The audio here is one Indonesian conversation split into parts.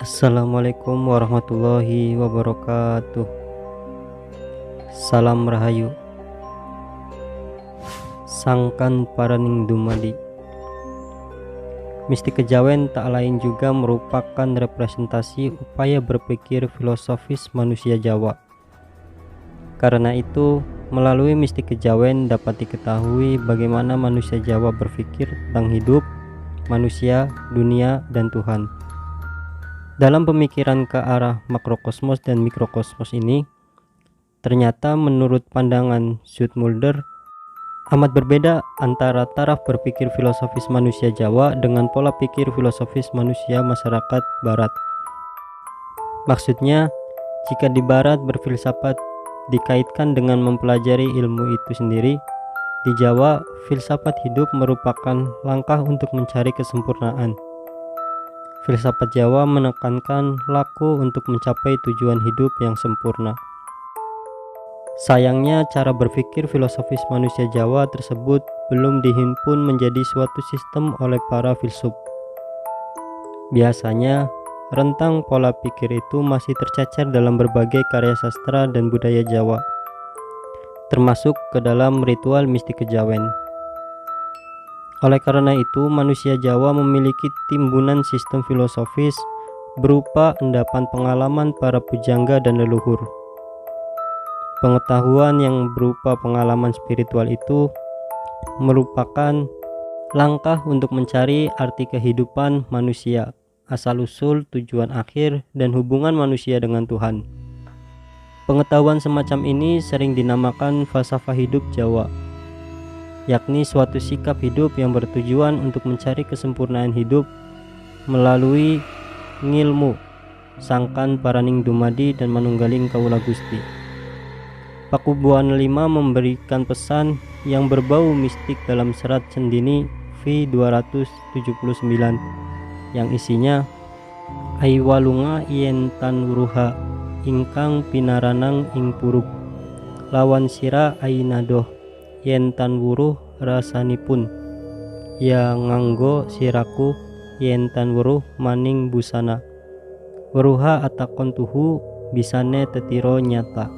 Assalamualaikum warahmatullahi wabarakatuh. Salam Rahayu. Sangkan Paraning Dumadi. Mistik kejawen tak lain juga merupakan representasi upaya berpikir filosofis manusia Jawa. Karena itu, melalui mistik kejawen dapat diketahui bagaimana manusia Jawa berpikir tentang hidup, manusia, dunia, dan Tuhan. Dalam pemikiran ke arah makrokosmos dan mikrokosmos ini, ternyata menurut pandangan Zoetmulder amat berbeda antara taraf berpikir filosofis manusia Jawa dengan pola pikir filosofis manusia masyarakat Barat. Maksudnya, jika di Barat berfilsafat dikaitkan dengan mempelajari ilmu itu sendiri, di Jawa filsafat hidup merupakan langkah untuk mencari kesempurnaan. Filsafat Jawa menekankan laku untuk mencapai tujuan hidup yang sempurna. Sayangnya, cara berpikir filosofis manusia Jawa tersebut belum dihimpun menjadi suatu sistem oleh para filsuf. Biasanya, rentang pola pikir itu masih tercacar dalam berbagai karya sastra dan budaya Jawa, termasuk ke dalam ritual mistik kejawen. Oleh karena itu, manusia Jawa memiliki timbunan sistem filosofis berupa endapan pengalaman para pujangga dan leluhur. Pengetahuan yang berupa pengalaman spiritual itu merupakan langkah untuk mencari arti kehidupan manusia, asal-usul, tujuan akhir, dan hubungan manusia dengan Tuhan. Pengetahuan semacam ini sering dinamakan falsafah hidup Jawa, yakni suatu sikap hidup yang bertujuan untuk mencari kesempurnaan hidup melalui ngilmu, sangkan paraning dumadi dan manunggaling kaula Gusti. Pakubuhan 5 memberikan pesan yang berbau mistik dalam serat Cendini V279 yang isinya aiwalunga yen tan wuruha ingkang pinaranang ing puruk lawan sira ainadoh yen tan wuruh rasanipun ya nganggo siraku yen tan wuruh maning busana weruha atakon tuhu bisane tetiro nyata.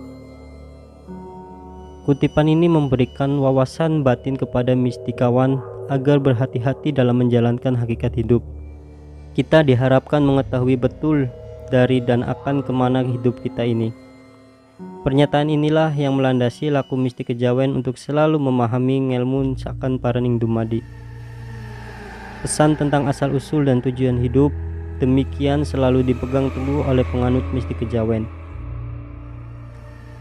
Kutipan ini memberikan wawasan batin kepada mistikawan agar berhati-hati dalam menjalankan hakikat hidup. Kita diharapkan mengetahui betul dari dan akan kemana hidup kita ini. Pernyataan inilah yang melandasi laku mistik kejawen untuk selalu memahami ngelmun sakan paraning dumadi. Pesan tentang asal-usul dan tujuan hidup demikian selalu dipegang teguh oleh penganut mistik kejawen.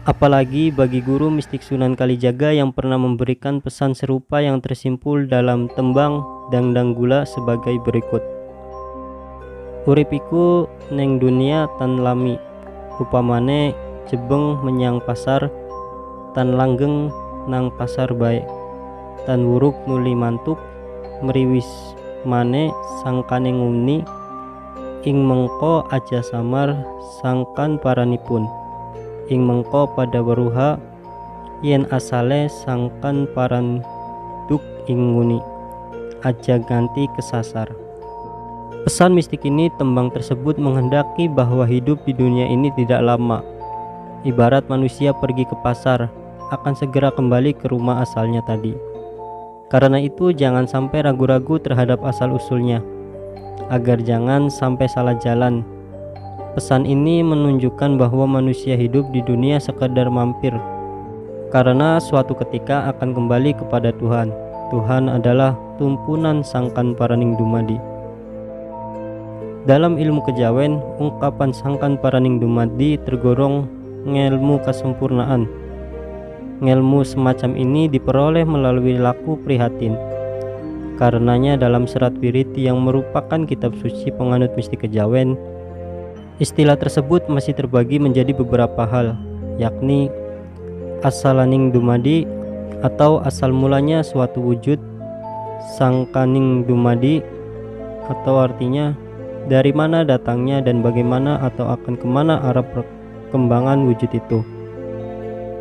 Apalagi bagi guru mistik Sunan Kalijaga yang pernah memberikan pesan serupa yang tersimpul dalam tembang Dangdang Gula sebagai berikut. Uripiku neng dunia tan lami, upamane jebeng menyang pasar, tan langgeng nang pasar baik, tan wuruk nuli mantuk, meriwis mane sangkane ngumni, ing mengko aja samar sangkan paranipun. Ing mengko pada weruha yen asale sangkan paran duk ing nguni aja ganti kesasar. Pesan mistik ini tembang tersebut menghendaki bahwa hidup di dunia ini tidak lama. Ibarat manusia pergi ke pasar akan segera kembali ke rumah asalnya tadi. Karena itu jangan sampai ragu-ragu terhadap asal usulnya, agar jangan sampai salah jalan. Pesan ini menunjukkan bahwa manusia hidup di dunia sekadar mampir, karena suatu ketika akan kembali kepada Tuhan. Tuhan adalah tumpunan sangkan paraning dumadi. Dalam ilmu kejawen, ungkapan sangkan paraning dumadi tergolong ngelmu kesempurnaan. Ngelmu semacam ini diperoleh melalui laku prihatin. Karenanya dalam serat Wiriti yang merupakan kitab suci penganut mistik kejawen, istilah tersebut masih terbagi menjadi beberapa hal, yakni asalaning dumadi atau asal mulanya suatu wujud, sangkaning dumadi atau artinya dari mana datangnya dan bagaimana atau akan kemana arah perkembangan wujud itu.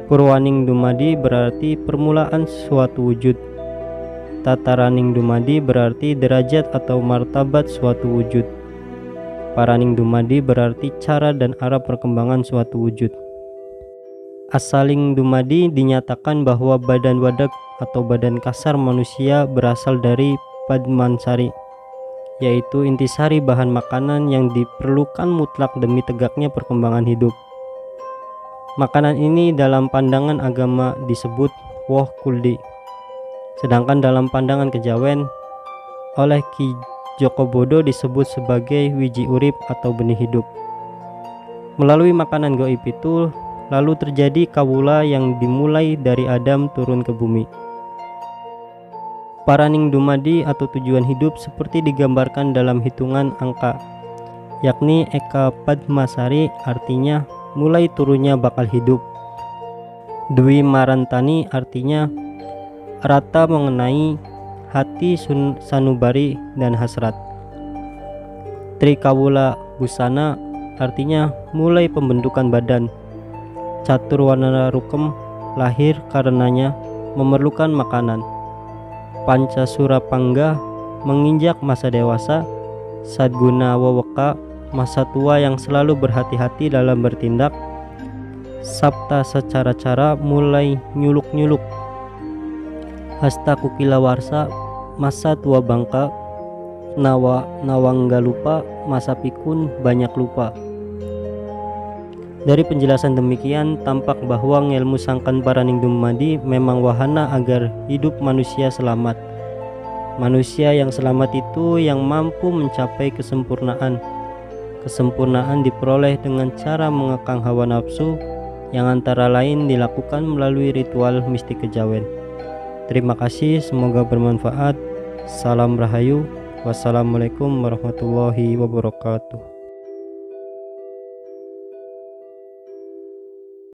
Purwaning dumadi berarti permulaan suatu wujud. Tataraning dumadi berarti derajat atau martabat suatu wujud. Paraning dumadi berarti cara dan arah perkembangan suatu wujud. Asaling dumadi dinyatakan bahwa badan wadak atau badan kasar manusia berasal dari padmansari, yaitu intisari bahan makanan yang diperlukan mutlak demi tegaknya perkembangan hidup. Makanan ini dalam pandangan agama disebut woh kuldi, sedangkan dalam pandangan kejawen oleh Ki Joko Bodo disebut sebagai wiji urip atau benih hidup. Melalui makanan gaib itu lalu terjadi kawula yang dimulai dari Adam turun ke bumi. Paraning dumadi atau tujuan hidup seperti digambarkan dalam hitungan angka, yakni Eka Padmasari, artinya mulai turunnya bakal hidup. Dwi Marantani artinya rata mengenai hati sanubari dan hasrat. Trikawula Busana artinya mulai pembentukan badan. Caturwarna Rukem lahir karenanya memerlukan makanan. Pancasurapangga menginjak masa dewasa. Sadguna Waweka masa tua yang selalu berhati-hati dalam bertindak. Sabta secara cara mulai nyuluk-nyuluk. Hasta Kukilawarsa masa tua bangka. Nawangga lupa masa pikun banyak lupa. Dari penjelasan demikian tampak bahwa ngelmu sangkan paraning dumadi memang wahana agar hidup manusia selamat. Manusia yang selamat itu yang mampu mencapai kesempurnaan. Kesempurnaan diperoleh dengan cara mengekang hawa nafsu yang antara lain dilakukan melalui ritual mistik kejawen. Terima kasih, semoga bermanfaat. Salam Rahayu. Wassalamualaikum warahmatullahi wabarakatuh.